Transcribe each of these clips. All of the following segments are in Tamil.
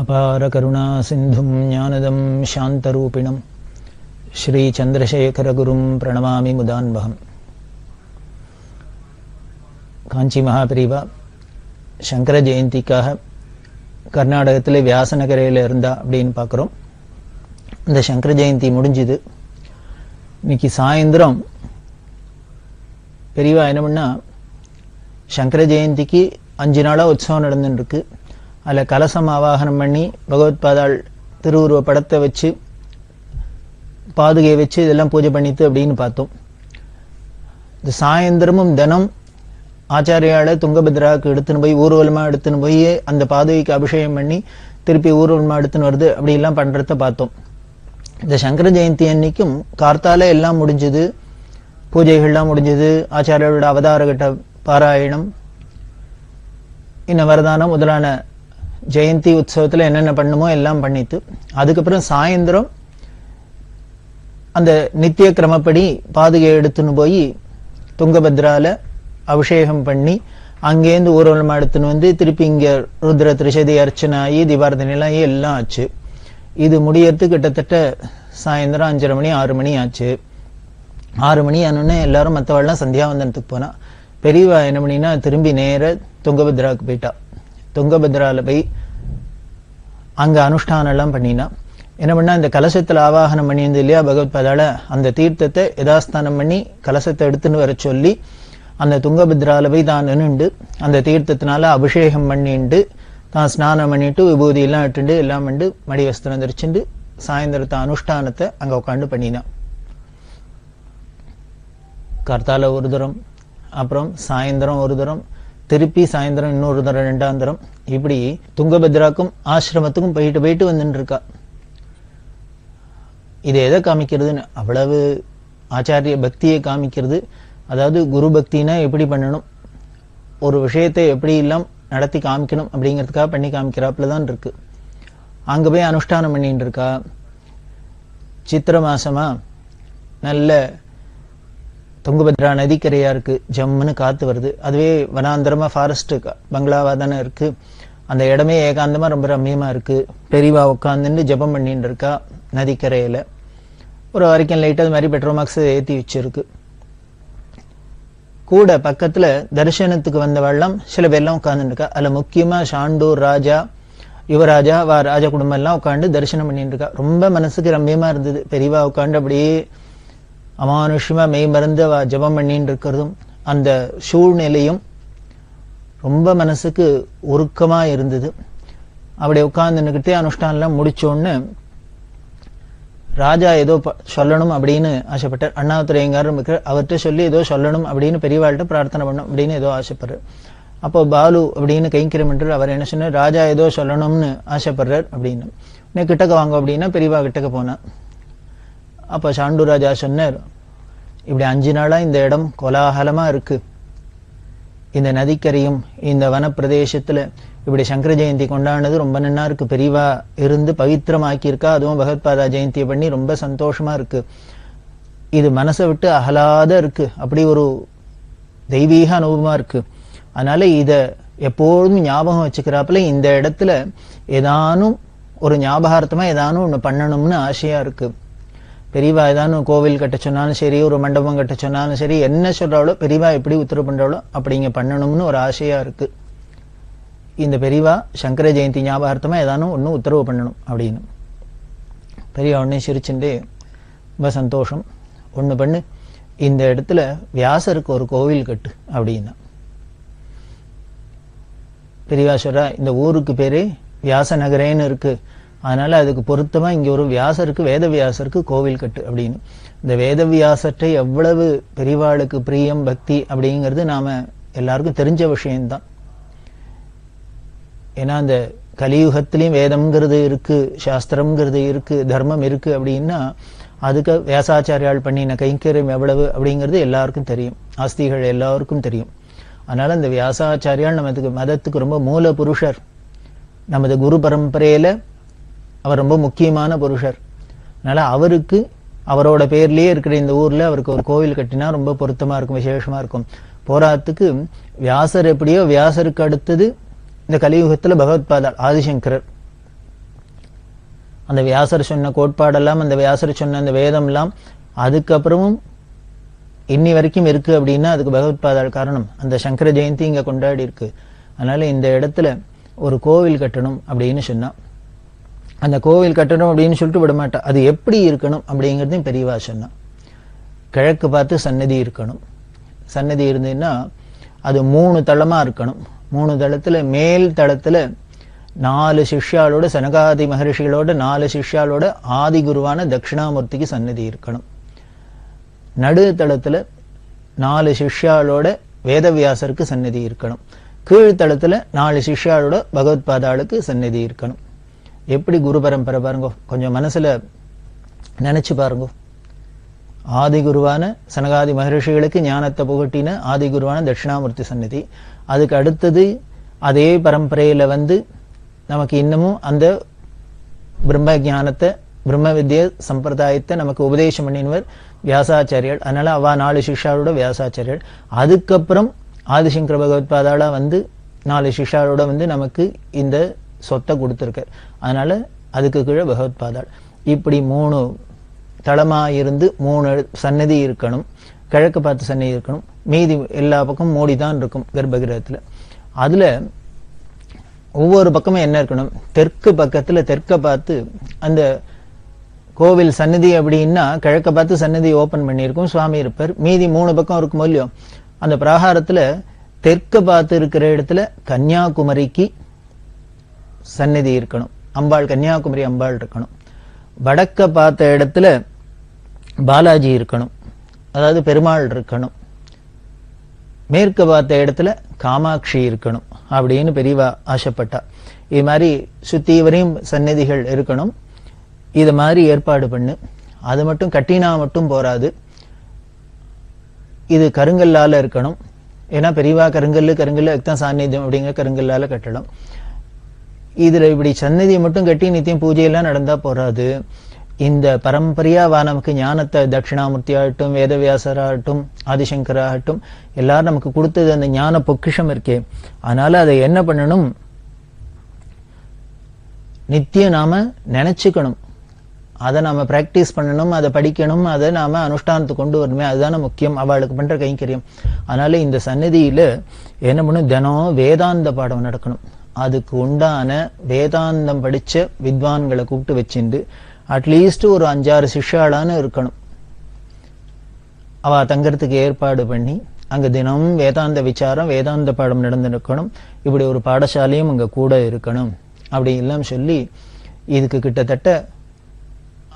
அபார கருணா சிந்தும் ஞானதம் சாந்தரூபிணம் ஸ்ரீ சந்திரசேகரகுரும் பிரணமாமி முதான்வகம். காஞ்சி மகாபிரிவா சங்கர ஜெயந்திக்காக கர்நாடகத்தில் வியாசநகரையில் இருந்தா அப்படின்னு பார்க்குறோம். இந்த சங்கர ஜெயந்தி முடிஞ்சுது. இன்னைக்கு சாயந்தரம் பெரியவா என்ன பண்ணா, சங்கர ஜெயந்திக்கு 5 நாளாக உற்சவம் நடந்துருக்கு. அதில் கலசம் ஆவாகனம் பண்ணி பகவத்பாதாள் திருவுருவ படத்தை வச்சு பாதுகையை வச்சு இதெல்லாம் பூஜை பண்ணித்து அப்படின்னு பார்த்தோம். இந்த சாயந்தரமும் தினம் ஆச்சாரியால துங்கபத்ராவுக்கு எடுத்துன்னு போய் ஊர்வலமாக எடுத்துன்னு போய் அந்த பாதுகைக்கு அபிஷேகம் பண்ணி திருப்பி ஊர்வலமாக எடுத்துன்னு வருது அப்படிலாம் பண்ணுறத பார்த்தோம். இந்த சங்கர ஜெயந்தி அன்னைக்கும் கார்த்தால எல்லாம் முடிஞ்சது, பூஜைகள்லாம் முடிஞ்சது, ஆச்சாரியோட அவதாரகட்ட பாராயணம், இன்னும் வரதானம் முதலான ஜெயந்தி உற்சவத்தில் என்னென்ன பண்ணுமோ எல்லாம் பண்ணிட்டு, அதுக்கப்புறம் சாயந்தரம் அந்த நித்திய கிரமப்படி பாதுகையை எடுத்துன்னு போய் துங்கபத்ரால அபிஷேகம் பண்ணி அங்கேருந்து ஊர்வலமாக எடுத்துன்னு வந்து திருப்பி இங்கே ருத்ர திரிசதி அர்ச்சனாயி தீபாரதனைலாம் எல்லாம் ஆச்சு. இது முடியறதுக்கு கிட்டத்தட்ட சாயந்தரம் 5:30 மணி 6 மணி ஆச்சு. 6 மணி ஆனோடனே எல்லாரும் மற்றவாள்லாம் சந்தியாவந்தனத்துக்கு போனா. பெரியவா என்ன பண்ணினா திரும்பி நேர துங்கபத்ராவுக்கு போயிட்டா. துங்கபத்ரால போய் அங்க அனுஷ்டானம் எல்லாம் பண்ணினா. என்ன பண்ணா, இந்த கலசத்துல ஆவாகனம் பண்ணியிருந்தது இல்லையா பகவத்பாதால, அந்த தீர்த்தத்தை யதாஸ்தானம் பண்ணி கலசத்தை எடுத்துன்னு வர சொல்லி அந்த துங்கபத்ரால போய் தான் நின்றுண்டு அந்த தீர்த்தத்தினால அபிஷேகம் பண்ணிண்டு தான் ஸ்நானம் பண்ணிட்டு விபூதி எல்லாம் இட்டுண்டு எல்லாம் பண்ணி மடி வஸ்திரம் தரிச்சுண்டு சாயந்தரத்தை அனுஷ்டானத்தை அங்க உட்காந்து பண்ணினா. கார்த்தால ஒரு தரம், அப்புறம் சாயந்தரம் ஒரு தரம், திருப்பி சாயந்தரம் இன்னொரு தரம், 2ஆம் தரம், இப்படி துங்கபத்ராக்கும் ஆசிரமத்துக்கும் போயிட்டு வந்துட்டு இருக்கா. இது எதை காமிக்கிறதுன்னு, அவ்வளவு ஆச்சாரிய பக்தியை காமிக்கிறது. அதாவது குரு பக்தினா எப்படி பண்ணணும், ஒரு விஷயத்தை எப்படி எல்லாம் நடத்தி காமிக்கணும் அப்படிங்கிறதுக்காக பண்ணி காமிக்கிறாப்புல தான் இருக்கு. அங்க போய் அனுஷ்டானம் பண்ணிட்டு இருக்கா. சித்திர மாசமா நல்ல துங்கபத்ரா நதிக்கரையா இருக்கு, ஜம்முன்னு காத்து வருது. அதுவே வனாந்தரமா ஃபாரஸ்ட் பங்களாவா தானே இருக்கு. அந்த இடமே ஏகாந்தமா ரொம்ப ரம்மியமா இருக்கு. பெரியவா உட்காந்துட்டு ஜபம் பண்ணிட்டு இருக்கா நதிக்கரையில. ஒரு வரைக்கும் லைட் அது மாதிரி பெட்ரோமாக்ஸ் ஏற்றி வச்சிருக்கு. கூட பக்கத்துல தரிசனத்துக்கு வந்த வெள்ளம் சில பேர்லாம் உட்கார்ந்துட்டு இருக்கா. அதுல முக்கியமா ஷாண்டூர் ராஜா, யுவராஜா, ராஜ குடும்பம் எல்லாம் உட்காந்து தரிசனம் பண்ணிட்டு இருக்கா. ரொம்ப மனசுக்கு ரம்மியமா இருந்தது. பெரியவா உட்காந்து அப்படியே அமானுஷ்யமா மெய் மறந்து ஜபம் பண்ணிட்டு இருக்கிறதும் அந்த சூழ்நிலையும் ரொம்ப மனசுக்கு உருக்கமா இருந்தது. அப்படி உட்கார்ந்துக்கிட்டே அனுஷ்டானம்லாம் முடிச்சோன்னு ராஜா ஏதோ சொல்லணும் அப்படின்னு ஆசைப்பட்டார். அண்ணாதுரையங்காரும் அவர்கிட்ட சொல்லி ஏதோ சொல்லணும் அப்படின்னு பெரியவாள்கிட்ட பிரார்த்தனை பண்ணும் அப்படின்னு ஏதோ ஆசைப்படுறார். அப்போ பாலு அப்படின்னு கைங்கிரமன்றார். அவர் என்ன சொன்னார், ராஜா ஏதோ சொல்லணும்னு ஆசைப்படுறார் அப்படின்னு. இன்னும் கிட்டக்க வாங்க அப்படின்னா பெரியவா கிட்டக்க போனா. அப்போ சாண்டு ராஜா சொன்னார், இப்படி 5 நாளா இந்த இடம் கோலாகலமா இருக்கு. இந்த நதிக்கரையும் இந்த வனப்பிரதேசத்துல இப்படி சங்கர ஜெயந்தி கொண்டாடுனது ரொம்ப நன்னா இருக்கு. பெரியவா இருந்து பவித்திரமாக்கியிருக்கா. அதுவும் பகவத்பாதா ஜெயந்தியை பண்ணி ரொம்ப சந்தோஷமா இருக்கு. இது மனசை விட்டு அகலாத இருக்கு. அப்படி ஒரு தெய்வீக அனுபவமா இருக்கு. அதனால இத எப்போதும் ஞாபகம் வச்சுக்கிறாப்புல இந்த இடத்துல ஏதானும் ஒரு ஞாபகார்த்தமா ஏதானும் ஒண்ணு பண்ணணும்னு ஆசையா இருக்கு. பெரியவா ஏதானும் கோவில் கட்ட சொன்னாலும் சரி, ஒரு மண்டபம் கட்ட சொன்னாலும் சரி, என்ன சொல்றாளோ பெரியவா எப்படி உத்தரவு பண்றாளோ அப்படிங்க பண்ணணும்னு ஒரு ஆசையா இருக்கு. இந்த பெரியவா சங்கர ஜெயந்தி ஞாபகார்த்தமா ஏதானும் ஒன்னும் உத்தரவு பண்ணணும் அப்படின்னு. பெரியவா உடனே சிரிச்சுட்டு, ரொம்ப சந்தோஷம், ஒண்ணு பண்ணு, இந்த இடத்துல வியாசருக்கு ஒரு கோவில் கட்டு அப்படின்னா. பெரியவா சொல்றா, இந்த ஊருக்கு பேரு வியாச நகரேன்னு இருக்கு, அதனால அதுக்கு பொருத்தமா இங்க ஒரு வியாசருக்கு, வேத வியாசருக்கு கோவில் கட்டு அப்படின்னு. இந்த வேத வியாசத்தை எவ்வளவு பெரியவாளுக்கு பிரியம் பக்தி அப்படிங்கிறது நாம எல்லாருக்கும் தெரிஞ்ச விஷயம்தான். ஏன்னா அந்த கலியுகத்திலையும் வேதம்ங்கிறது இருக்கு, சாஸ்திரம்ங்கிறது இருக்கு, தர்மம் இருக்கு அப்படின்னா அதுக்கு வியாசாச்சாரியால் பண்ணின கைங்கரியம் எவ்வளவு அப்படிங்கிறது எல்லாருக்கும் தெரியும், ஆஸ்திகள் எல்லாருக்கும் தெரியும். அதனால இந்த வியாசாச்சாரியால் நமக்கு மதத்துக்கு ரொம்ப மூல புருஷர். நமது குரு பரம்பரையில அவர் ரொம்ப முக்கியமான புருஷர். அதனால அவருக்கு அவரோட பேர்லயே இருக்கிற இந்த ஊர்ல அவருக்கு ஒரு கோவில் கட்டினா ரொம்ப பொருத்தமா இருக்கும், விசேஷமா இருக்கும். போராத்துக்கு வியாசர் எப்படியோ வியாசருக்கு அடுத்தது இந்த கலியுகத்துல பகவத்பாதா ஆதிசங்கரர். அந்த வியாசர் சொன்ன கோட்பாடெல்லாம், அந்த வியாசர் சொன்ன அந்த வேதம்லாம் அதுக்கப்புறமும் இன்னி வரைக்கும் இருக்கு அப்படின்னா அதுக்கு பகவத்பாதாள் காரணம். அந்த சங்கர ஜெயந்தி இங்க கொண்டாடி இருக்கு. அதனால இந்த இடத்துல ஒரு கோவில் கட்டணும் அப்படின்னு சொன்னா, அந்த கோவில் கட்டணும் அப்படின்னு சொல்லிட்டு விட மாட்டா. அது எப்படி இருக்கணும் அப்படிங்கிறதையும் பெரியவா சொன்னா. கிழக்கு பார்த்து சன்னதி இருக்கணும். சன்னதி இருந்ததுன்னா அது 3 தளமா இருக்கணும். 3 தளத்துல மேல் தளத்துல 4 சிஷ்யாலோட, சனகாதி மகர்ஷிகளோட 4 சிஷ்யாலோட ஆதி குருவான தட்சிணாமூர்த்திக்கு சன்னதி இருக்கணும். நடு தளத்துல 4 சிஷ்யாலோட வேதவியாசருக்கு சன்னதி இருக்கணும். கீழ்த்தளத்துல 4 சிஷ்யாலோட பகவத்பாதாளுக்கு சன்னதி இருக்கணும். எப்படி குரு பரம்பரை பாருங்க, கொஞ்சம் மனசுல நினைச்சு பாருங்க. ஆதி குருவான சனகாதி மகர்ஷிகளுக்கு ஞானத்தை புகட்டின ஆதி குருவான தட்சிணாமூர்த்தி சன்னதி. அதுக்கு அடுத்தது அதே பரம்பரையில நமக்கு இன்னமும் அந்த பிரம்ம ஞானத்தை, பிரம்ம வித்ய சம்பிரதாயத்தை நமக்கு உபதேசம் பண்ணினவர் வியாசாச்சாரியர். அதனால அவ 4 சிஷ்யாரோட வியாசாச்சாரியர். அதுக்கப்புறம் ஆதிசங்கர பகவத்பாதாளா 4 சிஷ்யாரோட நமக்கு இந்த சொத்தை கொடுத்திருக்கார். அதனால அதுக்கு கீழே பகவத்பாதாள். இப்படி 3 தளமா இருந்து 3 சன்னதி இருக்கணும். கிழக்கு பார்த்து சன்னதி இருக்கணும். மீதி எல்லா பக்கமும் மூடிதான் இருக்கும் கர்ப்பகிரகத்துல. அதுல ஒவ்வொரு பக்கமும் என்ன இருக்கணும், தெற்கு பக்கத்துல தெற்க பார்த்து அந்த கோவில் சன்னதி அப்படின்னா கிழக்க பார்த்து சன்னதி ஓபன் பண்ணியிருக்கும், சுவாமி இருப்பார். மீதி 3 பக்கம் இருக்கும் இல்லையோ, அந்த பிரகாரத்துல தெற்க பார்த்து இருக்கிற இடத்துல கன்னியாகுமரிக்கு சன்னதி இருக்கணும். அம்பாள், கன்னியாகுமரி அம்பாள் இருக்கணும். வடக்க பார்த்த இடத்துல பாலாஜி இருக்கணும், அதாவது பெருமாள் இருக்கணும். மேற்க பார்த்த இடத்துல காமாட்சி இருக்கணும் அப்படின்னு பெரியவா ஆசைப்பட்டா. இது மாதிரி சுத்தி வரையும் சன்னதிகள் இருக்கணும். இது மாதிரி ஏற்பாடு பண்ணு. அது மட்டும் கட்டினா மட்டும் போராது, இது கருங்கல்லால இருக்கணும். ஏன்னா பெரியவா கருங்கல்லு தான் சாநித்தியம் அப்படிங்கிற கருங்கல்லால கட்டணும். இதுல இப்படி சன்னதியை மட்டும் கட்டி நித்தியம் பூஜையெல்லாம் நடந்தா போராது. இந்த பரம்பரையாவா நமக்கு ஞானத்தை தட்சிணாமூர்த்தி ஆகட்டும், வேதவியாசராகட்டும், ஆதிசங்கராகட்டும் எல்லாரும் நமக்கு கொடுத்தது அந்த ஞான பொக்கிஷம் இருக்கே. அதனால அதை என்ன பண்ணணும், நித்தியம் நாம நினைச்சுக்கணும், அதை நாம பிராக்டிஸ் பண்ணணும், அதை படிக்கணும், அதை நாம அனுஷ்டானத்துக்கு கொண்டு வரணுமே, அதுதானே முக்கியம் அவளுக்கு பண்ற கைங்கரியம். அதனால இந்த சன்னதியில என்ன பண்ணும், தினம் வேதாந்த பாடம் நடக்கணும். அதுக்கு உண்டான வேதாந்தம் படிச்ச வித்வான்களை கூப்பிட்டு வச்சுண்டு அட்லீஸ்ட் ஒரு 5-6 சிஷ்யாளான்னு இருக்கணும். அவ தங்கறதுக்கு ஏற்பாடு பண்ணி அங்க தினம் வேதாந்த விசாரம், வேதாந்த பாடம் நடந்திருக்கணும். இப்படி ஒரு பாடசாலையும் அங்க கூட இருக்கணும். அப்படி எல்லாம் சொல்லி இதுக்கு கிட்டத்தட்ட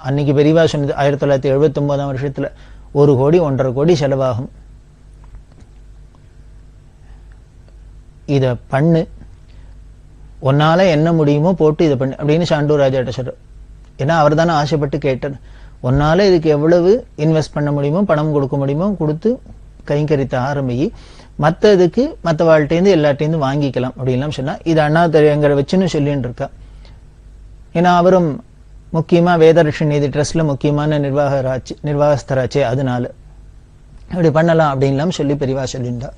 அன்னைக்கு பெரியவா சொன்னது 1979ஆம் வருஷத்துல 1 கோடி 1.5 கோடி செலவாகும். இத பண்ணு, உன்னால என்ன முடியுமோ போட்டு இதை பண்ணு அப்படின்னு சாண்டூர் ராஜாட்ட சொல்றார். ஏன்னா அவர் தானே ஆசைப்பட்டு கேட்டார். உன்னால இதுக்கு எவ்வளவு இன்வெஸ்ட் பண்ண முடியுமோ, பணம் கொடுக்க முடியுமோ கொடுத்து கைங்கரித்த ஆரம்பி, மற்ற இதுக்கு மற்ற வாழ்கிட்டேருந்து எல்லார்ட்டேருந்து வாங்கிக்கலாம் அப்படின்லாம் சொன்னா. இது அண்ணாதுரையங்கரை வச்சுன்னு சொல்லிட்டு இருக்கா. ஏன்னா அவரும் முக்கியமா வேதரிஷி நிதி ட்ரஸ்ட்ல முக்கியமான நிர்வாகஸ்தராச்சே, அதனால இப்படி பண்ணலாம் அப்படின்லாம் சொல்லி பெரியவா சொல்லிண்டா.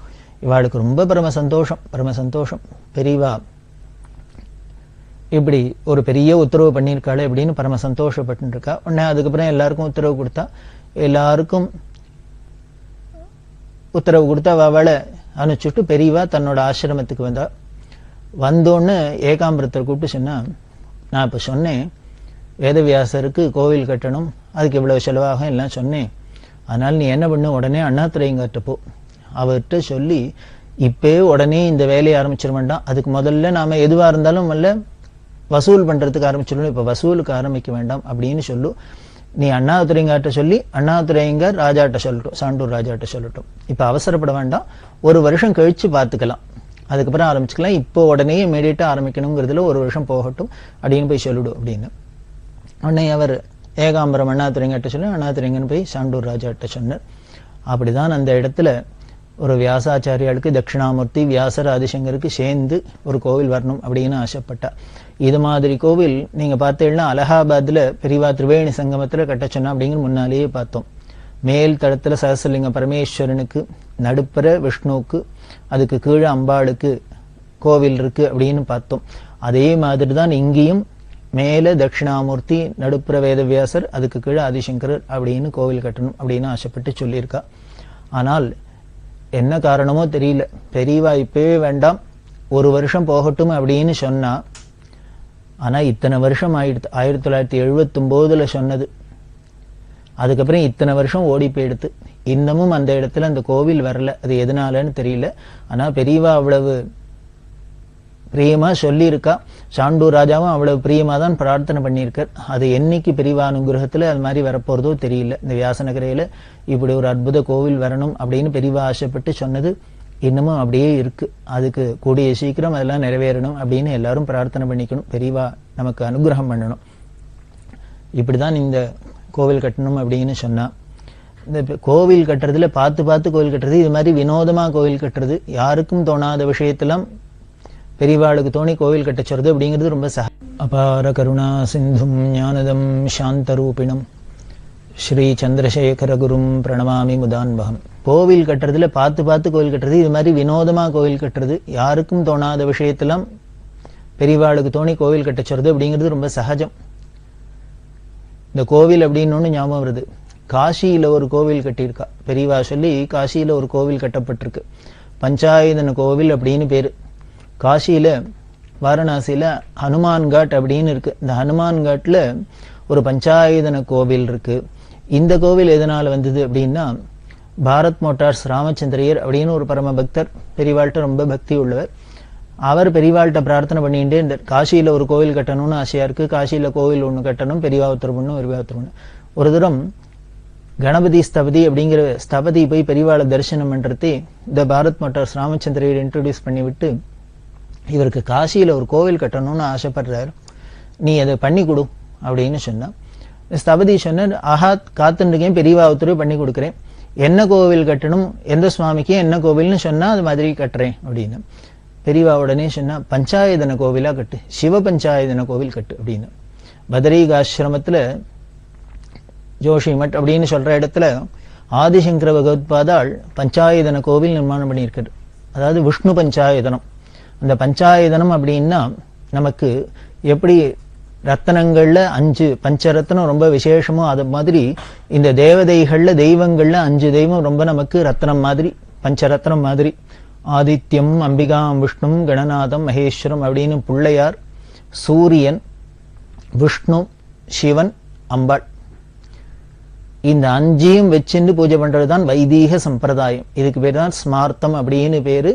இவாளுக்கு ரொம்ப பரம சந்தோஷம். பெரியவா இப்படி ஒரு பெரிய உத்தரவு பண்ணியிருக்காள் அப்படின்னு பரம சந்தோஷப்பட்டு இருக்கா. உடனே அதுக்கப்புறம் எல்லாருக்கும் உத்தரவு கொடுத்தா. எல்லாருக்கும் உத்தரவு கொடுத்தா அவளை அனுப்பிச்சுட்டு பெரியவா தன்னோட ஆசிரமத்துக்கு வந்தா. வந்தோன்னு ஏகாம்பரத்தை கூப்பிட்டு சொன்னா, நான் இப்ப சொன்னேன் வேதவியாசருக்கு கோவில் கட்டணும், அதுக்கு இவ்வளவு செலவாகும் எல்லாம் சொன்னேன். அதனால நீ என்ன பண்ணு, உடனே அண்ணாதுரையங்கிட்ட போ, அவர்கிட்ட சொல்லி இப்பே உடனே இந்த வேலையை ஆரம்பிச்சிட வேண்டாம். அதுக்கு முதல்ல நாம எதுவா இருந்தாலும் வசூல் பண்றதுக்கு ஆரம்பிச்சிடணும். இப்ப வசூலுக்கு ஆரம்பிக்க வேண்டாம் அப்படின்னு சொல்லு. நீ அண்ணாதுரையங்காட்ட சொல்லி அண்ணாதுரையங்கர் ராஜாட்ட சொல்லட்டும், சாண்டூர் ராஜாட்ட சொல்லட்டும். இப்ப அவசரப்பட வேண்டாம், 1 வருஷம் கழிச்சு பார்த்துக்கலாம், அதுக்கப்புறம் ஆரம்பிச்சுக்கலாம். இப்போ உடனே இமீடியட்டா ஆரம்பிக்கணுங்கிறதுல 1 வருஷம் போகட்டும் அப்படின்னு போய் சொல்லிடு அப்படின்னு. உடனே அவர் ஏகாம்பரம் அண்ணாதுரையங்கிட்ட சொல்லி அண்ணாதுரையங்கன்னு போய் சாண்டூர் ராஜாட்ட சொன்னார். அப்படிதான் அந்த இடத்துல ஒரு வியாசாச்சாரியாளுக்கு தட்சிணாமூர்த்தி, வியாசர், ஆதிசங்கருக்கு சேர்ந்து ஒரு கோவில் வரணும் அப்படின்னு ஆசைப்பட்டா. இது மாதிரி கோவில் நீங்க பார்த்தீங்கன்னா அலகாபாத்ல பெரியவா திரிவேணி சங்கமத்துல கட்ட சொன்னா அப்படிங்கிற முன்னாலேயே பார்த்தோம். மேல் தளத்துல சஹஸ்ரலிங்க பரமேஸ்வரனுக்கு, நடுப்புற விஷ்ணுவுக்கு, அதுக்கு கீழே அம்பாளுக்கு கோவில் இருக்கு அப்படின்னு பார்த்தோம். அதே மாதிரி தான் இங்கேயும் மேல தட்சிணாமூர்த்தி, நடுப்புற வேதவியாசர், அதுக்கு கீழே ஆதிசங்கரர் அப்படின்னு கோவில் கட்டணும் அப்படின்னு ஆசைப்பட்டு சொல்லியிருக்கா. ஆனால் என்ன காரணமோ தெரியல, பெரியவா இப்பவே வேண்டாம், ஒரு வருஷம் போகட்டும் அப்படின்னு சொன்னா. ஆனா இத்தனை வருஷம் ஆயிடுத்து. 1979 சொன்னது. அதுக்கப்புறம் இத்தனை வருஷம் ஓடி போயிடுத்து. இன்னமும் அந்த இடத்துல அந்த கோவில் வரல. அது எதனாலன்னு தெரியல. ஆனா பெரியவா அவ்வளவு பிரியமா சொல்லியிருக்கா. சாண்டூர் ராஜாவும் அவ்வளவு பிரியமா தான் பிரார்த்தனை பண்ணியிருக்கார். அது என்னைக்கு பெரியவா அனுகிரகத்துல அது மாதிரி வரப்போறதோ தெரியல. இந்த வியாசநகரையில இப்படி ஒரு அற்புத கோவில் வரணும் அப்படின்னு பெரியவா ஆசைப்பட்டு சொன்னது இன்னமும் அப்படியே இருக்கு. அதுக்கு கூடிய சீக்கிரம் அதெல்லாம் நிறைவேறணும் அப்படின்னு எல்லாரும் பிரார்த்தனை பண்ணிக்கணும். பெரியவா நமக்கு அனுகிரகம் பண்ணணும். இப்படிதான் இந்த கோவில் கட்டணும் அப்படின்னு சொன்னா. இந்த கோவில் கட்டுறதுல பார்த்து பார்த்து கோவில் கட்டுறது, இது மாதிரி வினோதமா கோவில் கட்டுறது, யாருக்கும் தோணாத விஷயத்தெல்லாம் பெரியவாளுக்கு தோணி கோவில் கட்ட சொல்றது அப்படிங்கிறது ரொம்ப அபார கருணா சிந்தும் ஞானதம் சாந்தரூபிணம் ஸ்ரீ சந்திரசேகர குரும் பிரணமாமி முதான்பகம். கோவில் கட்டுறதுல பார்த்து பார்த்து கோவில் கட்டுறது, இது மாதிரி வினோதமா கோவில் கட்டுறது, யாருக்கும் தோணாத விஷயத்தெல்லாம் பெரியவாளுக்கு தோணி கோவில் கட்ட சொல்றது அப்படிங்கிறது ரொம்ப சகஜம். இந்த கோவில் அப்படின்னு ஒண்ணு ஞாபகம் வருது. காசியில ஒரு கோவில் கட்டியிருக்கா பெரியவா சொல்லி. காசியில ஒரு கோவில் கட்டப்பட்டிருக்கு, பஞ்சாயதன கோவில் அப்படின்னு பேரு. காசியில வாரணாசியில ஹனுமான் காட் அப்படின்னு இருக்கு. இந்த ஹனுமான் காட்ல ஒரு பஞ்சாயதன கோவில் இருக்கு. இந்த கோவில் எதனால வந்தது அப்படின்னா, பாரத் மோட்டார்ஸ் ராமச்சந்திரையர் அப்படின்னு ஒரு பரம பக்தர், பெரியவாள்கிட்ட ரொம்ப பக்தி உள்ளவர். அவர் பெரியவாள்கிட்ட பிரார்த்தனை பண்ணிட்டு இந்த காசியில ஒரு கோவில் கட்டணும்னு ஆசையா இருக்கு, காசியில கோவில் ஒண்ணு கட்டணும், பெரியவா உத்தரவு பண்ணும், பெரியவா உத்தரவு பண்ணும். ஒரு தரம் கணபதி ஸ்தபதி அப்படிங்கிற ஸ்தபதி போய் பெரியவாளை தரிசனம் பண்றதே இந்த பாரத் மோட்டார்ஸ் ராமச்சந்திரையர் இன்ட்ரோடியூஸ் பண்ணி விட்டு, இவருக்கு காசியில ஒரு கோவில் கட்டணும்னு ஆசைப்படுறாரு, நீ அதை பண்ணி கொடு அப்படின்னு சொன்னா. ஸ்தபதி சொன்னார், ஆஹா காத்துருக்கேன், பெரியவா உத்தரவு பண்ணி கொடுக்குறேன், என்ன கோவில் கட்டணும், எந்த சுவாமிக்கு என்ன கோவில்னு சொன்னா அது மாதிரி கட்டுறேன் அப்படின்னு. பெரியவா உடனே சொன்னா, பஞ்சாயதன கோவிலா கட்டு, சிவ பஞ்சாயதன கோவில் கட்டு அப்படின்னு. பதரீகாசிரமத்துல ஜோஷிமட் அப்படின்னு சொல்ற இடத்துல ஆதிசங்கர பகவத்பாதாள் பஞ்சாயதன கோவில் நிர்மாணம் பண்ணியிருக்காரு. அதாவது விஷ்ணு பஞ்சாயதனம். அந்த பஞ்சாயதனம் அப்படின்னா நமக்கு எப்படி ரத்தனங்கள்ல 5 பஞ்சரத்னம் ரொம்ப விசேஷமோ அது மாதிரி இந்த தேவதைகள்ல தெய்வங்கள்ல 5 தெய்வம் ரொம்ப நமக்கு ரத்னம் மாதிரி, பஞ்சரத்னம் மாதிரி. ஆதித்யம், அம்பிகாம், விஷ்ணும், கணநாதம், மகேஸ்வரம் அப்படின்னு பிள்ளையார், சூரியன், விஷ்ணு, சிவன், அம்பாள். இந்த 5ஐயும் வச்சுன்னு பூஜை பண்றதுதான் வைதீக சம்பிரதாயம். இதுக்கு பேர் தான் ஸ்மார்த்தம் அப்படின்னு பேரு.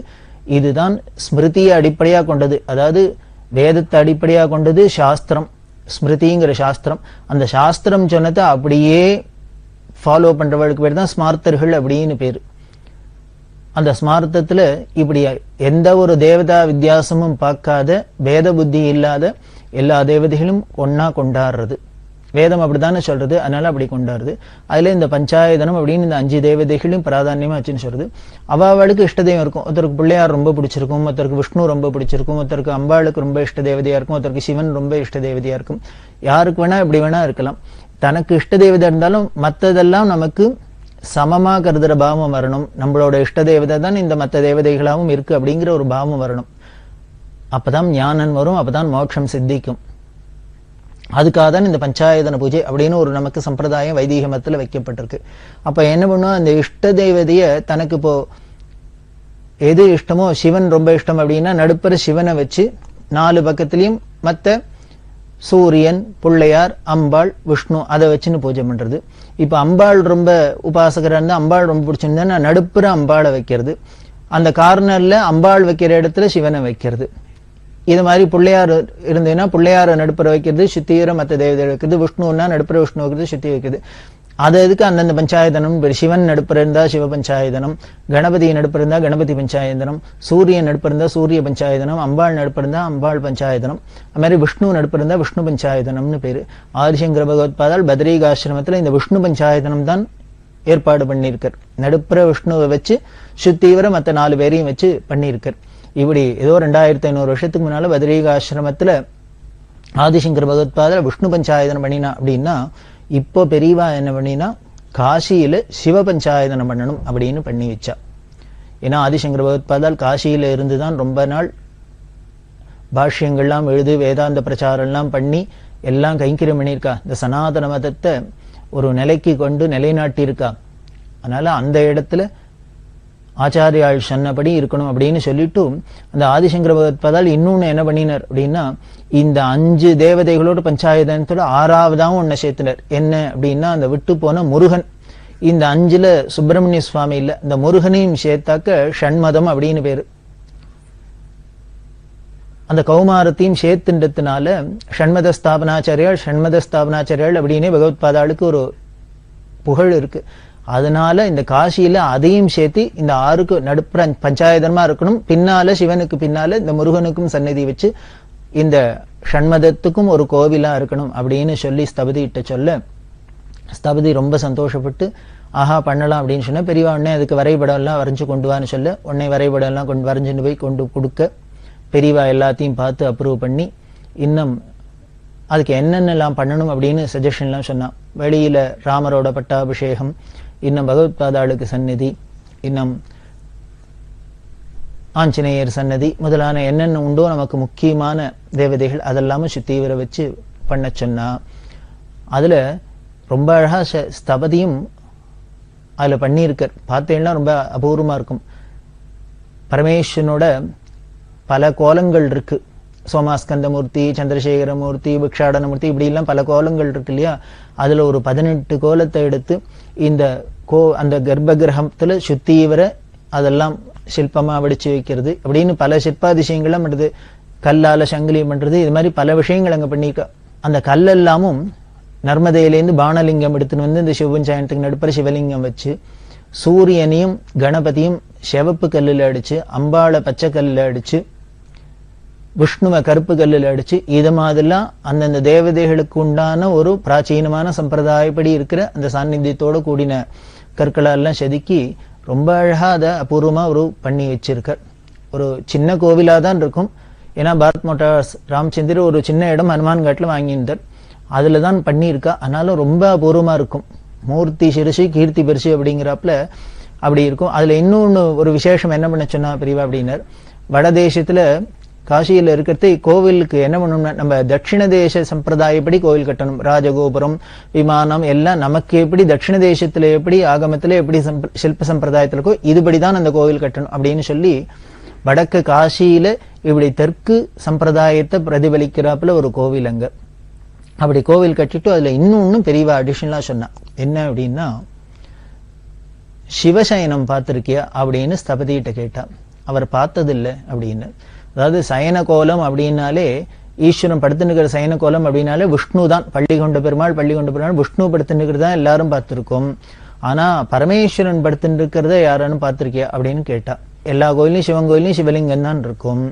இதுதான் ஸ்மிருதியை அடிப்படையா கொண்டது, அதாவது வேதத்தை அடிப்படையா கொண்டது சாஸ்திரம், ஸ்மிருதிங்கிற சாஸ்திரம். அந்த சாஸ்திரம் சொன்னதை அப்படியே ஃபாலோ பண்றவர்களுக்கு பேர் தான் ஸ்மார்த்தர்கள் அப்படின்னு பேரு. அந்த ஸ்மார்த்தத்துல இப்படி எந்த ஒரு தேவதா வித்தியாசமும் பார்க்காத, வேத புத்தி இல்லாத எல்லா தேவதைகளும் ஒன்னா கொண்டாடுறது. வேதம் அப்படித்தானே சொல்றது, அதனால அப்படி கொண்டாடுறது. அதுல இந்த பஞ்சாயதனம் அப்படின்னு இந்த 5 தேவதைகளையும் பிராதான்யமா வச்சுன்னு சொல்றது. அவளுக்கு இஷ்ட தெய்வம் இருக்கும். ஒருத்தருக்கு பிள்ளையார் ரொம்ப பிடிச்சிருக்கும், ஒருத்தருக்கு விஷ்ணு ரொம்ப பிடிச்சிருக்கும், ஒருத்தருக்கு அம்பாளுக்கு ரொம்ப இஷ்ட தேவதையா இருக்கும், ஒருத்தருக்கு சிவன் ரொம்ப இஷ்ட தேவதையா இருக்கும். யாருக்கு வேணா இப்படி வேணா இருக்கலாம். தனக்கு இஷ்ட தேவதை இருந்தாலும் மற்றதெல்லாம் நமக்கு சமமா கருதுற பாவம் வரணும். நம்மளோட இஷ்ட தேவதை தான் இந்த மற்ற தேவதைகளாகவும் இருக்கு அப்படிங்கிற ஒரு பாவம் வரணும். அப்பதான் ஞானம் வரும், அப்பதான் மோட்சம் சித்திக்கும். அதுக்காக தான் இந்த பஞ்சாயதன பூஜை அப்படின்னு ஒரு நமக்கு சம்பிரதாயம் வைதீக மதத்துல வைக்கப்பட்டிருக்கு. அப்ப என்ன பண்ணுவோம், அந்த இஷ்ட தெய்வதைய தனக்கு இப்போ எது இஷ்டமோ, சிவன் ரொம்ப இஷ்டம் அப்படின்னா நடுப்பற சிவனை வச்சு 4 பக்கத்திலையும் மத்த சூரியன், பிள்ளையார், அம்பாள், விஷ்ணு அதை வச்சுன்னு பூஜை பண்றது. இப்ப அம்பாள் ரொம்ப உபாசகரா இருந்தா, அம்பாள் ரொம்ப பிடிச்சிருந்தா நடுப்புற அம்பாளை வைக்கிறது, அந்த கார்னர்ல அம்பாள் வைக்கிற இடத்துல சிவனை வைக்கிறது. இது மாதிரி பிள்ளையார் இருந்ததுன்னா பிள்ளையார நடுப்புற வைக்கிறது, சுத்தீர மற்ற தேவதை வைக்கிறது, விஷ்ணுன்னா நடுப்புற விஷ்ணு வைக்கிறது, சுத்தி வைக்கிறது. அது எதுக்கு அந்தந்த பஞ்சாயதனம். சிவன் நடுப்புற இருந்தா சிவ பஞ்சாயதனம், கணபதி நடுப்புற இருந்தா கணபதி பஞ்சாயதனம், சூரியன் நடுப்புற இருந்தா சூரிய பஞ்சாயதனம், அம்பாள் நடுப்புற இருந்தா அம்பாள் பஞ்சாயதனம், அது மாதிரி விஷ்ணு நடுப்புற இருந்தா விஷ்ணு பஞ்சாயதனம்னு பேரு. ஆதிசங்கர பகவத்பாதால் பத்ரிகாசிரமத்துல இந்த விஷ்ணு பஞ்சாயதனம் தான் ஏற்பாடு பண்ணியிருக்கார். நடுப்புற விஷ்ணுவை வச்சு சுத்தீவிர மற்ற 4 பேரையும் வச்சு பண்ணியிருக்கார். இப்படி ஏதோ 2500 வருஷத்துக்கு முன்னால பத்ரிகாசிரமத்துல ஆதிசங்கர பகவத்பாதால் விஷ்ணு பஞ்சாயதனம் பண்ணினா அப்படின்னா, இப்போ பெரியவா என்ன பண்ணினா காசியில சிவ பஞ்சாயதனம் பண்ணணும் அப்படின்னு பண்ணி வச்சா. ஏன்னா ஆதிசங்கர பகவத்பாதால் காசியில இருந்துதான் ரொம்ப நாள் பாஷ்யங்கள்லாம் எழுது, வேதாந்த பிரச்சாரம் எல்லாம் பண்ணி எல்லாம் கைங்கரியம் பண்ணியிருக்கா, இந்த சனாதன மதத்தை ஒரு நிலைக்கு கொண்டு நிலைநாட்டியிருக்கா. அதனால அந்த இடத்துல ஆச்சாரியாள் சொன்னபடி இருக்கணும் அப்படின்னு சொல்லிட்டு அந்த ஆதிசங்கர பகவத்பாதால் இன்னொன்னு என்ன பண்ணினார் அப்படின்னா, இந்த 5 தேவதைகளோட பஞ்சாயத்தனத்தோட 6வதாவும் ஒன்ன சேர்த்தினர். என்ன அப்படின்னா, அந்த விட்டு போன முருகன். இந்த 5ல சுப்பிரமணிய சுவாமி இல்ல, இந்த முருகனையும் சேர்த்தாக்க ஷண்மதம் அப்படின்னு பேரு. அந்த கௌமாரத்தையும் சேர்த்துன்றதுனால ஷண்மத ஸ்தாபனாச்சாரியாள் அப்படின்னே பகவத்பாதாளுக்கு ஒரு புகழ் இருக்கு. அதனால இந்த காசியில அதையும் சேர்த்து இந்த 6க்கு நடுப்புற பஞ்சாயதனமா இருக்கணும். பின்னால சிவனுக்கு பின்னால இந்த முருகனுக்கும் சந்நிதி வச்சு இந்த ஷண்மதத்துக்கும் ஒரு கோவிலா இருக்கணும் அப்படின்னு சொல்லி ஸ்தபதிட்ட சொல்ல, ஸ்தபதி ரொம்ப சந்தோஷப்பட்டு ஆஹா பண்ணலாம் அப்படின்னு சொன்னா, பெரியவா உடனே அதுக்கு வரைபடம் எல்லாம் வரைஞ்சு கொண்டு வான்னு சொல்ல, உடனே வரைபடம் எல்லாம் கொண்டு வரைஞ்சுட்டு போய் கொண்டு கொடுக்க, பெரியவா எல்லாத்தையும் பார்த்து அப்ரூவ் பண்ணி இன்னும் அதுக்கு என்னென்னலாம் பண்ணணும் அப்படின்னு சஜஷன்லாம் சொன்னான். வெளியில ராமரோட பட்டாபிஷேகம், இன்னும் பகவத்பாதாளுக்கு சந்நிதி, இன்னும் ஆஞ்சநேயர் சன்னதி முதலான என்னென்ன உண்டோ நமக்கு முக்கியமான தேவதைகள் அதெல்லாமும் சுத்தீவிர வச்சு பண்ண சொன்னா. அதுல ரொம்ப அழகா ஸ்தபதியும் அதுல பண்ணியிருக்கார். பார்த்தீங்கன்னா ரொம்ப அபூர்வமா இருக்கும். பரமேஸ்வரனோட பல கோலங்கள் இருக்கு. சோமாஸ்கந்தமூர்த்தி, சந்திரசேகரமூர்த்தி, பிக்ஷாடனமூர்த்தி, இப்படி எல்லாம் பல கோலங்கள் இருக்கு இல்லையா. அதுல ஒரு 18 கோலத்தை எடுத்து இந்த அந்த கர்ப்ப கிரகத்துல சுத்தீவிர அதெல்லாம் சிற்பமா வடிச்சு வைக்கிறது அப்படின்னு பல சிற்பாதிசயங்கள்லாம் பண்றது. கல்லால சங்கிலியம் பண்றது, இது மாதிரி பல விஷயங்கள் அங்க பண்ணிருக்க. அந்த கல்லெல்லாமும் நர்மதையிலேருந்து பானலிங்கம் எடுத்துன்னு வந்து இந்த சிவபஞ்சாயத்துக்கு நடுப்புற சிவலிங்கம் வச்சு, சூரியனையும் கணபதியும் சிவப்பு கல்லுல அடிச்சு, அம்பாளை பச்சை கல்லுல அடிச்சு, விஷ்ணுவை கருப்பு கல்லில் அடிச்சு, இது மாதிரிலாம் அந்தந்த தேவதைகளுக்கு உண்டான ஒரு பிராச்சீனமான சம்பிரதாயப்படி இருக்கிற அந்த சாநித்தியத்தோட கூடின கற்களெல்லாம் செதுக்கி ரொம்ப அழகா அதை அபூர்வமா ஒரு பண்ணி வச்சிருக்கார். ஒரு சின்ன கோவிலா தான் இருக்கும். ஏன்னா பாரத் மோட்டார்ஸ் ராமச்சந்திர ஒரு சின்ன இடம் ஹனுமான் காட்டுல வாங்கியிருந்தார், அதுலதான் பண்ணியிருக்கா. ஆனாலும் ரொம்ப அபூர்வமா இருக்கும். மூர்த்தி சிறுசு கீர்த்தி பெருசு அப்படிங்கிறப்பல அப்படி இருக்கும். அதுல இன்னொன்னு ஒரு விசேஷம் என்ன பண்ண சொன்னா பெரியவா அப்படின்னார், வடதேசத்துல காசியில இருக்கிறது கோவிலுக்கு என்ன பண்ணணும்னா, நம்ம தட்சிண தேச சம்பிரதாயப்படி கோவில் கட்டணும். ராஜகோபுரம், விமானம் எல்லாம் நமக்கு எப்படி தட்சிண தேசத்துல எப்படி ஆகமத்துல எப்படி சில்ப சம்பிரதாயத்துல இருக்கோ இதுபடிதான் அந்த கோவில் கட்டணும் அப்படின்னு சொல்லி, வடக்கு காசியில இப்படி தெற்கு சம்பிரதாயத்தை பிரதிபலிக்கிறாப்புல ஒரு கோவில் அங்க அப்படி கோவில் கட்டிட்டு அதுல இன்னொன்னும் பெரியவா அடிஷனலா சொன்னா. என்ன அப்படின்னா, சிவசயனம் பார்த்திருக்கியா அப்படின்னு ஸ்தபதியிட்ட கேட்டா. அவர் பார்த்ததில்லை அப்படின்னு. அதாவது சயன கோலம் அப்படின்னாலே ஈஸ்வரன் படுத்துனுக்கிற சயன கோலம் அப்படின்னாலே விஷ்ணு தான். பள்ளி கொண்ட பெருமாள் விஷ்ணு படுத்துனுக்கிறது தான் எல்லாரும் பார்த்திருக்கோம். ஆனா பரமேஸ்வரன் படுத்துட்டு இருக்கிறத யாரானு பார்த்திருக்கியா அப்படின்னு கேட்டா. எல்லா கோயிலையும் சிவன் கோயிலையும் சிவலிங்கம் தான் இருக்கும்.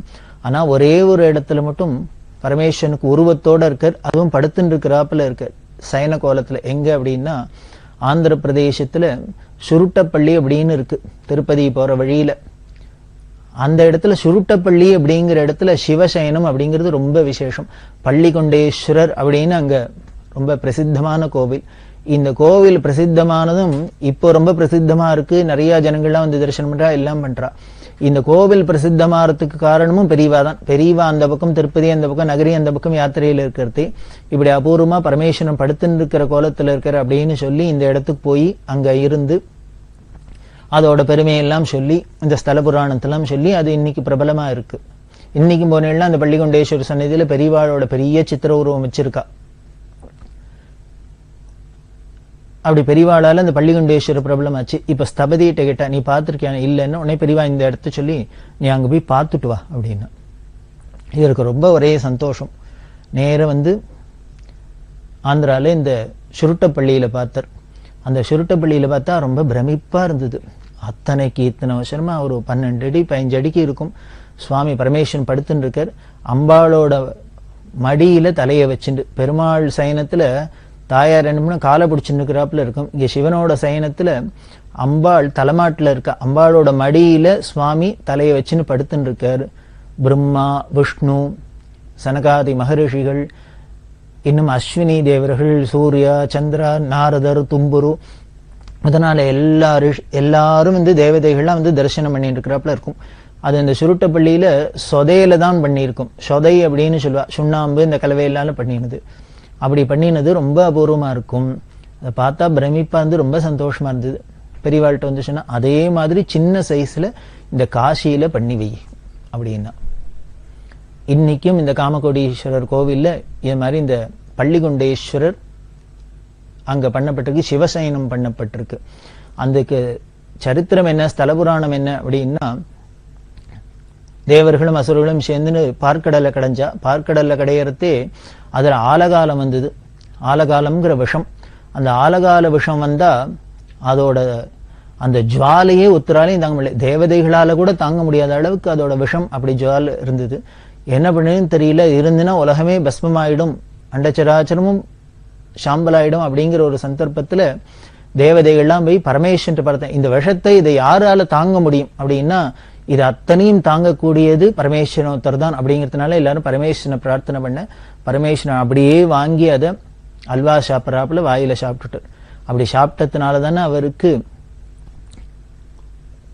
ஆனா ஒரே ஒரு இடத்துல மட்டும் பரமேஸ்வரனுக்கு உருவத்தோட இருக்கார், அதுவும் படுத்துட்டு இருக்கிறாப்புல இருக்கார் சயன கோலத்துல. எங்க அப்படின்னா, ஆந்திர பிரதேசத்துல சுருட்டப்பள்ளி அப்படின்னு இருக்கு, திருப்பதி போற வழியில. அந்த இடத்துல சுருட்டப்பள்ளி அப்படிங்கிற இடத்துல சிவசயனம் அப்படிங்கிறது ரொம்ப விசேஷம். பள்ளிகொண்டேஸ்வரர் அப்படின்னு அங்க ரொம்ப பிரசித்தமான கோவில். இந்த கோவில் பிரசித்தமானதும் இப்போ ரொம்ப பிரசித்தமா இருக்கு. நிறைய ஜனங்கள்லாம் வந்து தரிசனம் பண்றா, எல்லாம் பண்றா. இந்த கோவில் பிரசித்தமாறதுக்கு காரணமும் பெரியவா தான். பெரியவா அந்த பக்கம் திருப்பதி, அந்த பக்கம் நகரி, அந்த பக்கம் யாத்திரையில இருக்கிறது. இப்படி அபூர்வமா பரமேஸ்வரன் படுத்துன்னு இருக்கிற கோலத்துல இருக்கிற அப்படின்னு சொல்லி இந்த இடத்துக்கு போய் அங்க இருந்து அதோட பெருமையெல்லாம் சொல்லி இந்த ஸ்தல புராணத்தெல்லாம் சொல்லி அது இன்னைக்கு பிரபலமா இருக்கு. இன்னைக்கும் போனேன்னா அந்த பள்ளிகொண்டேஸ்வரர் சன்னதியில பெரியவாளோட பெரிய சித்திர உருவம் வச்சிருக்கா. அப்படி பெரியவாளால அந்த பள்ளிகொண்டேஸ்வரர் பிரபலமாச்சு. இப்ப ஸ்தபதியிட்ட கேட்டா, நீ பார்த்திருக்கியா? இல்லைன்னு உடனே பெரியவா இந்த இடத்த சொல்லி நீ அங்க போய் பார்த்துட்டு வா அப்படின்னு. இதற்கு ரொம்ப ஒரே சந்தோஷம். நேர வந்து ஆந்திரால இந்த சுருட்டப்பள்ளியில பார்த்தார். அந்த சுருட்டப்பள்ளியில பார்த்தா ரொம்ப பிரமிப்பா இருந்தது. அத்தனைக்கு இத்தனை வருஷமா ஒரு 12 அடி 15 அடிக்கு இருக்கும். சுவாமி பரமேஸ்வரன் படுத்துன்னு இருக்கார். அம்பாளோட மடியில தலையை வச்சுட்டு, பெருமாள் சயனத்துல தாயார் என்ன காலை பிடிச்சுன்னு இருக்கிறாப்புல இருக்கும். இங்க சிவனோட சயனத்துல அம்பாள் தலைமாட்டுல இருக்கா. அம்பாளோட மடியில சுவாமி தலையை வச்சுன்னு படுத்துன்னு இருக்காரு. பிரம்மா, விஷ்ணு, சனகாதி மகரிஷிகள், இன்னும் அஸ்வினி தேவர்கள், சூர்யா, சந்திரா, நாரதர், தும்புரு, அதனால எல்லாரும் வந்து தேவதைகள்லாம் வந்து தரிசனம் பண்ணிட்டு இருக்கிறாப்புல இருக்கும். அது இந்த சுருட்டப்பள்ளியில சொதையில தான் பண்ணியிருக்கும். சொதை அப்படின்னு சொல்லுவா, சுண்ணாம்பு இந்த கலவையிலால பண்ணினது. அப்படி பண்ணினது ரொம்ப அபூர்வமா இருக்கும். அதை பார்த்தா பிரமிப்பா இருந்து ரொம்ப சந்தோஷமா இருந்தது. பெரியவாள்கிட்ட வந்து சொன்னா, அதே மாதிரி சின்ன சைஸ்ல இந்த காசியில பண்ணி வை அப்படின்னா. இன்னைக்கும் இந்த காமகோடீஸ்வரர் கோவில்ல இது மாதிரி இந்த பள்ளிகொண்டேஸ்வரர் அங்க பண்ணப்பட்டிருக்கு, சிவசயனம் பண்ணப்பட்டிருக்கு. அதுக்கு சரித்திரம் என்ன, ஸ்தல புராணம் என்ன அப்படின்னா, தேவர்களும் அசுரர்களும் சேர்ந்து பார்க்கடலை கடைஞ்சா, பார்க்கடல்ல கடையறதே அதுல ஆலகாலம் வந்தது. ஆலகாலம்ங்கிற விஷம். அந்த ஆலகால விஷம் வந்தா அதோட அந்த ஜுவாலையே ஒத்துராலையும் தாங்க முடியல. தேவதைகளால கூட தாங்க முடியாத அளவுக்கு அதோட விஷம் அப்படி ஜுவால இருந்தது. என்ன பண்ணுன்னு தெரியல, இருந்துன்னா உலகமே பஸ்மமாயிடும், அண்டச்சராச்சரமும் சாம்பலாயிடும் அப்படிங்கிற ஒரு சந்தர்ப்பத்துல தேவதைகள்லாம் போய் பரமேஸ்வரன் பார்த்தேன், இந்த விஷத்தை இதை யாரால தாங்க முடியும் அப்படின்னா, இது அத்தனையும் தாங்கக்கூடியது பரமேஸ்வரன் ஒருத்தர் தான் அப்படிங்கிறதுனால எல்லாரும் பரமேஸ்வரனை பிரார்த்தனை பண்ண, பரமேஸ்வரன் அப்படியே வாங்கி அதை அல்வா சாப்பிட்றாப்புல வாயில சாப்பிட்டுட்டு, அப்படி சாப்பிட்டதுனால தானே அவருக்கு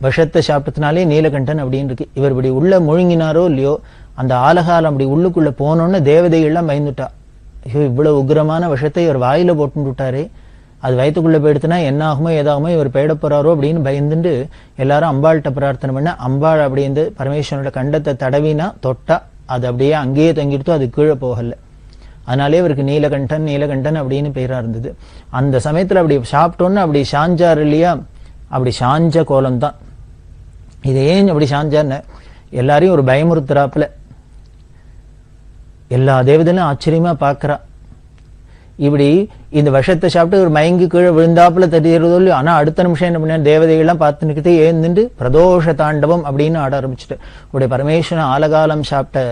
விஷத்தை சாப்பிட்டதுனாலே நீலகண்டன் அப்படின்னு இருக்கு. இவர் இப்படி உள்ள முழுங்கினாரோ இல்லையோ, அந்த ஆலகாலம் அப்படி உள்ளுக்குள்ள போனோன்னு தேவதைகள்லாம் பயந்துட்டா. ஐயோ, இவ்வளவு உக்ரமான விஷத்தை இவர் வாயில போட்டு விட்டாரே, அது வயிற்றுக்குள்ள போயிடுத்துனா என்ன ஆகுமோ ஏதாகுமோ, இவர் போயிட போறாரோ அப்படின்னு பயந்துட்டு எல்லாரும் அம்பாள்கிட்ட பிரார்த்தனை பண்ண, அம்பாள் அப்படின்னு பரமேஸ்வரனோட கண்டத்தை தடவினா தொட்டா அது அப்படியே அங்கேயே தங்கிடுத்தோ, அது கீழே போகல. அதனாலே அவருக்கு நீலகண்டன் நீலகண்டன் அப்படின்னு பேரா இருந்தது. அந்த சமயத்துல அப்படி சாப்பிட்டோன்னு அப்படி சாஞ்சார் இல்லையா, அப்படி சாஞ்ச கோலம் தான் இது. ஏன் அப்படி சாஞ்சான்னு எல்லாரையும் ஒரு பயமுறுத்துறாப்புல எல்லா தேவதையும் ஆச்சரியமா பாக்குறா. இப்படி இந்த விஷத்தை சாப்பிட்டு ஒரு மயங்கி கீழே விழுந்தாப்புல தெரியறதோ இல்லையோ, ஆனா அடுத்த நிமிஷம் என்ன பண்ண, தேவதைகள்லாம் பார்த்து நிக்கிட்டே ஏந்துட்டு பிரதோஷ தாண்டவம் அப்படின்னு ஆட ஆரம்பிச்சுட்டு, உடைய பரமேஸ்வரன் ஆலகாலம் சாப்பிட்ட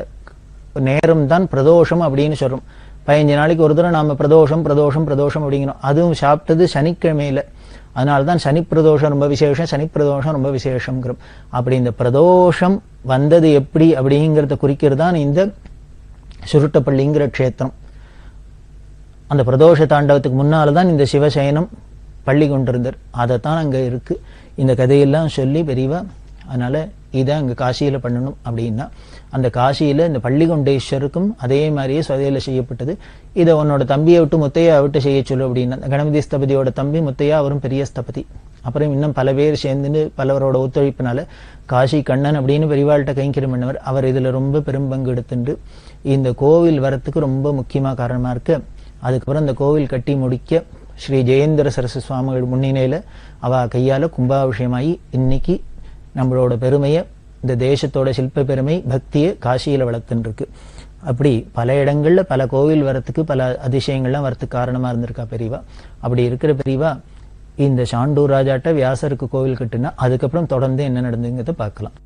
நேரம் தான் பிரதோஷம் அப்படின்னு சொல்றோம். 15 நாளைக்கு ஒரு தடவை நாம பிரதோஷம் பிரதோஷம் பிரதோஷம் அப்படிங்கிறோம். அதுவும் சாப்பிட்டது சனிக்கிழமையில, அதனால்தான் சனி பிரதோஷம் ரொம்ப விசேஷம், சனி பிரதோஷம் ரொம்ப விசேஷம்ங்கிறோம். அப்படி இந்த பிரதோஷம் வந்தது எப்படி அப்படிங்கிறத குறிக்கிறது தான் இந்த சுருட்டப்பள்ளிங்கிற க்ஷேத்திரம். அந்த பிரதோஷ தாண்டவத்துக்கு முன்னால்தான் இந்த சிவசயனம் பள்ளி கொண்டிருந்தார். அதைத்தான் அங்க இருக்கு. இந்த கதையெல்லாம் சொல்லி பெரியவா அதனால இதை அங்க காசியில பண்ணணும் அப்படின்னா, அந்த காசியில இந்த பள்ளிகொண்டேஸ்வருக்கும் அதே மாதிரியே சதையில செய்யப்பட்டது. இதை உன்னோட தம்பியை விட்டு முத்தையா விட்டு செய்ய சொல்லு அப்படின்னா, கணபதி ஸ்தபதியோட தம்பி முத்தையா, அவரும் பெரிய ஸ்தபதி. அப்புறம் இன்னும் பல பேர் சேர்ந்துன்னு பலவரோட ஒத்துழைப்பினால காசி கண்ணன் அப்படின்னு பெரியவாள்கிட்ட கைங்கரியம் பண்ணவர். அவர் இதுல ரொம்ப பெரும் பங்கு எடுத்துட்டு இந்த கோவில் வரத்துக்கு ரொம்ப முக்கியமா காரணமா இருக்கு. அதுக்கப்புறம் இந்த கோவில் கட்டி முடிக்க ஸ்ரீ ஜெயேந்திர சரஸ்வதி சுவாமிகள் முன்னிலையில அவ கையால கும்பாபிஷேகமாயி இன்னைக்கு நம்மளோட பெருமையை, இந்த தேசத்தோட சில்ப பெருமை பக்தியை காசியில வளர்த்துன்னு இருக்கு. அப்படி பல இடங்கள்ல பல கோவில் வரத்துக்கு பல அதிசயங்கள்லாம் வரத்துக்கு காரணமா இருந்திருக்கா பெரியவா. அப்படி இருக்கிற பெரியவா இந்த சாண்டூர் ராஜாட்ட வியாசருக்கு கோவில் கட்டுனா அதுக்கப்புறம் தொடர்ந்து என்ன நடந்துங்கிறத பார்க்கலாம்.